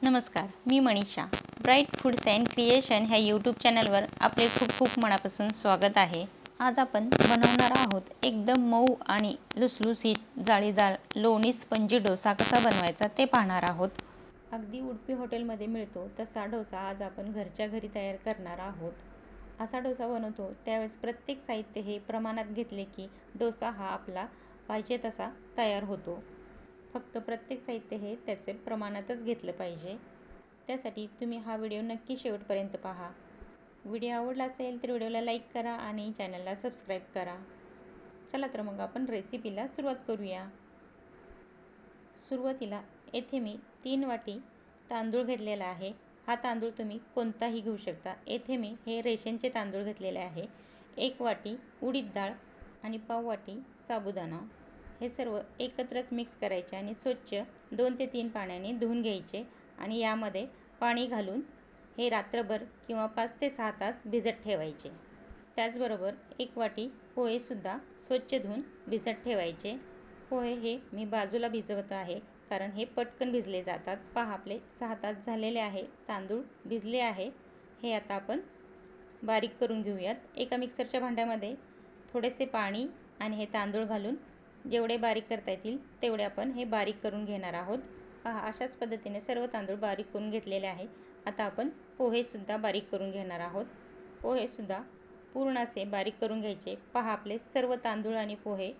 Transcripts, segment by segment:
नमस्कार, मी Manisha. Bright foods and creation ह्या यूट्यूब चॅनलवर आपले खूप खूप मनापासून स्वागत आहे. आज आपण बनवणार आहोत एकदम मऊ आणि लुसलुसीत जाळीदार लोणी स्पंजी डोसा कसा बनवायचा ते पाहणार आहोत. अगदी उडपी हॉटेलमध्ये मिळतो तसा डोसा आज आपण घरच्या घरी तयार करणार आहोत. असा डोसा बनवतो त्यावेळेस प्रत्येक साहित्य हे प्रमाणात घेतले की डोसा हा आपला पाहिजे तसा तयार होतो. फक्त प्रत्येक साहित्य हे त्याचे प्रमाणातच घेतलं पाहिजे. त्यासाठी तुम्ही हा व्हिडिओ नक्की शेवटपर्यंत पहा. व्हिडिओ आवडला असेल तर व्हिडिओला लाईक करा आणि चॅनलला सबस्क्राईब करा. चला तर मग आपण रेसिपीला सुरुवात करूया. सुरुवातीला येथे मी 3 वाटी तांदूळ घेतलेला आहे. हा तांदूळ तुम्ही कोणताही घेऊ शकता. येथे मी हे रेशनचे तांदूळ घेतलेले आहे. 1 वाटी उडीद डाळ आणि पाव वाटी साबुदाणा. हे सर्व एकत्रच मिक्स करायचे आणि स्वच्छ 2 ते 3 पाण्याने धुवून घ्यायचे आणि यामध्ये पाणी घालून हे रात्रभर किंवा 5 ते 6 तास भिजत ठेवायचे. त्याचबरोबर 1 वाटी पोहेसुद्धा स्वच्छ धुवून भिजत ठेवायचे. पोहे हे मी बाजूला भिजवत आहे कारण हे पटकन भिजले जातात. पहा आपले 6 तास झालेले आहे. तांदूळ भिजले आहे. हे आता आपण बारीक करून घेऊयात. एका मिक्सरच्या भांड्यामध्ये थोडेसे पाणी आणि हे तांदूळ घालून जेवढे बारीक करता येतील तेवढे आपण हे बारीक करून घेणार आहोत. पहा अशाच पद्धतीने सर्व तांदूळ बारीक करून घेतलेले आहे. आता आपण पोहेसुद्धा बारीक करून घेणार आहोत. पोहेसुद्धा पूर्ण असे बारीक करून घ्यायचे. पहा आपले सर्व तांदूळ आणि पोहे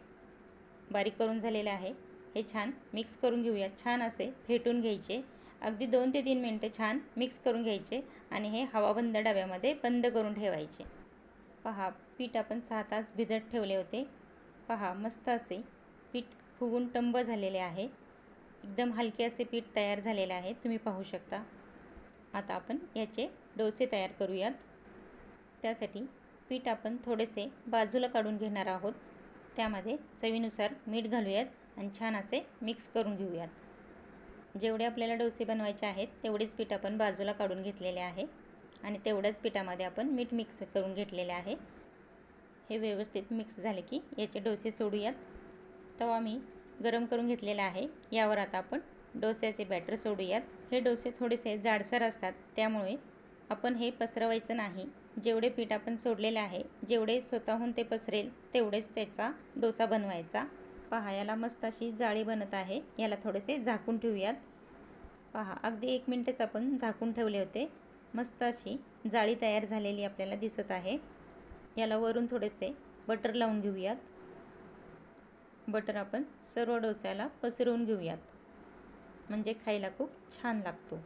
बारीक करून झालेले आहे. हे छान मिक्स करून घेऊया. छान असे फेटून घ्यायचे. अगदी 2 ते 3 मिनिटं छान मिक्स करून घ्यायचे आणि हे हवाबंद डब्यामध्ये बंद करून ठेवायचे. पहा पीठ आपण 6 तास भिजत ठेवले होते. पहा मस्त असे पीठ फुगून टंब झालेले आहे. एकदम हलके असे पीठ तयार झालेले आहे. तुम्ही पाहू शकता. आता आपण याचे डोसे तयार करूयात. त्यासाठी पीठ आपण थोडेसे बाजूला काढून घेणार आहोत. त्यामध्ये चवीनुसार मीठ घालूयात आणि छान असे मिक्स करून घेऊयात. जेवढे आपल्याला डोसे बनवायचे आहेत तेवढेच पीठ आपण बाजूला काढून घेतलेले आहे आणि तेवढ्याच पिठामध्ये आपण मीठ मिक्स करून घेतलेले आहे. हे व्यवस्थित मिक्स झाले की याचे डोसे सोडूयात. तवा मी गरम करून घेतलेला आहे. यावर आता आपण डोस्याचे बॅटर सोडूयात. हे डोसे थोडेसे जाडसर असतात त्यामुळे आपण हे पसरवायचं नाही. जेवढे पीठ आपण सोडलेले आहे जेवढे स्वतःहून ते पसरेल तेवढेच त्याचा डोसा बनवायचा. पहा याला मस्त अशी जाळी बनत आहे. याला थोडेसे झाकून ठेवूयात. पहा अगदी 1 मिनिटच आपण झाकून ठेवले होते. मस्त अशी जाळी तयार झालेली आपल्याला दिसत आहे. याला वरून थोडेसे बटर लावून घेऊयात. बटर आपण सर्व डोस्याला पसरवून घेऊयात म्हणजे खायला खूप छान लागतो.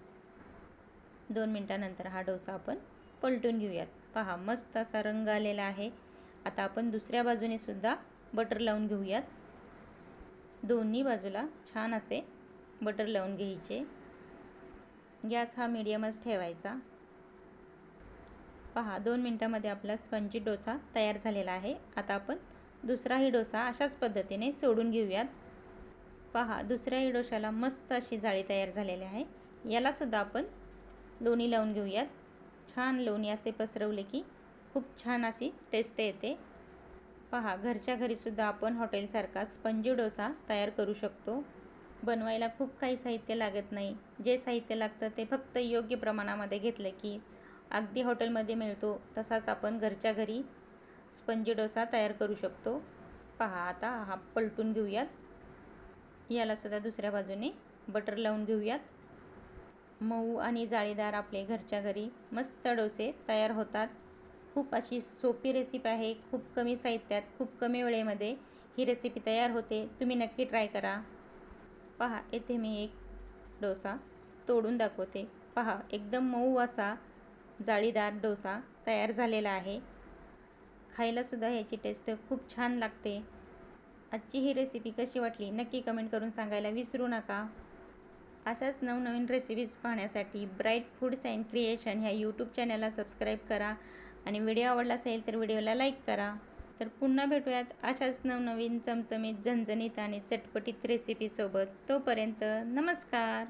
2 मिनिटानंतर हा डोसा आपण पलटून घेऊयात. पहा मस्त असा रंग आलेला आहे. आता आपण दुसऱ्या बाजूने सुद्धा बटर लावून घेऊयात. दोन्ही बाजूला छान असे बटर लावून घ्यायचे. गॅस हा मीडियमच ठेवायचा. पहा 2 मिनिटांमध्ये आपला स्पंजी डोसा तयार झालेला आहे. आता आपण दुसराही डोसा अशाच पद्धतीने सोडून घेऊयात. पहा दुसऱ्याही डोशाला मस्त अशी जाळी तयार झालेली आहे. याला सुद्धा आपण लोणी लावून घेऊयात. छान लोणी असे पसरवले की खूप छान अशी टेस्ट येते. पहा घरच्या घरी सुद्धा आपण हॉटेलसारखा स्पंजी डोसा तयार करू शकतो. बनवायला खूप काही साहित्य लागत नाही. जे साहित्य लागतं ते फक्त योग्य प्रमाणामध्ये घेतलं की अगदी हॉटेलमध्ये मिळतो तसाच आपण घरच्या घरी स्पंजी डोसा तयार करू शकतो. पहा आता हा पलटून घेऊयात. याला सुद्धा दुसऱ्या बाजूने बटर लावून घेऊयात. मऊ आणि जाळीदार आपले घरच्या घरी मस्त डोसे तयार होतात. खूप अशी सोपी रेसिपी आहे. खूप कमी साहित्यात खूप कमी वेळेमध्ये ही रेसिपी तयार होते. तुम्ही नक्की ट्राय करा. पहा येथे मी एक डोसा तोडून दाखवते. पहा एकदम मऊ असा जाळीदार डोसा तयार झालेला आहे. खायला सुद्धा ह्याची टेस्ट खूप छान लागते. आजची ही रेसिपी कशी वाटली नक्की कमेंट करून सांगायला विसरू नका. अशाच नवनवीन रेसिपीज पाहण्यासाठी ब्राईट फूड्स अँड क्रिएशन ह्या यूट्यूब चॅनलला सबस्क्राईब करा आणि व्हिडिओ आवडला असेल तर व्हिडिओला लाईक करा. तर पुन्हा भेटूयात अशाच नवनवीन चमचमीत झणझणीत आणि चटपटीत रेसिपीसोबत. तोपर्यंत नमस्कार.